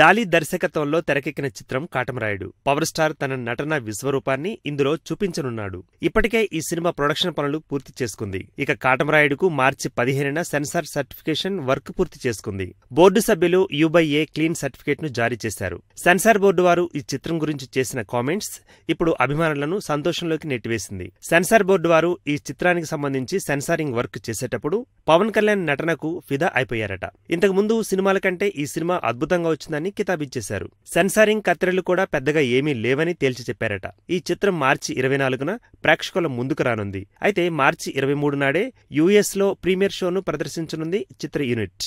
Dolly దర్శకత్వంలో తెరకెక్కిన చిత్రం కాటమరాయుడు. పవర్ స్టార్ తన నటన విశ్వరూపాన్ని ఇందులో చూపించనున్నాడు. ఇప్పటికే ఈ సినిమా ప్రొడక్షన్ పనులు పూర్తి చేసుకుంది. ఇక కాటమరాయుడుకు మార్చి 15న సెన్సార్ సర్టిఫికేషన్ వర్క్ పూర్తి చేసుకుంది. బోర్డు సభ్యులు U/A క్లీన్ సర్టిఫికేట్ ను జారీ చేశారు. సెన్సార్ బోర్డు వారు ఈ చిత్రం గురించి చేసిన కామెంట్స్ ఇప్పుడు అభిమానులను సంతోషంలోకి నెట్టివేసింది. సెన్సార్ బోర్డు వారు ఈ చిత్రానికి సంబంధించి సెన్సారింగ్ వర్క్ చేసేటప్పుడు పవన్ కళ్యాణ్ నటనకు ఫిదా అయిపోయారట. ఇంతకు ముందు సినిమాల కంటే ఈ సినిమా అద్భుతంగా వచ్చిందని కితాబిచ్చేశారు. సెన్సారింగ్ కత్తెరలు కూడా పెద్దగా ఏమీ లేవని తేల్చి చెప్పారట. ఈ చిత్రం మార్చి 24న ప్రేక్షకుల ముందుకు రానుంది. అయితే మార్చి 23 నాడే US లో ప్రీమియర్ షోను ప్రదర్శించనుంది చిత్ర యూనిట్.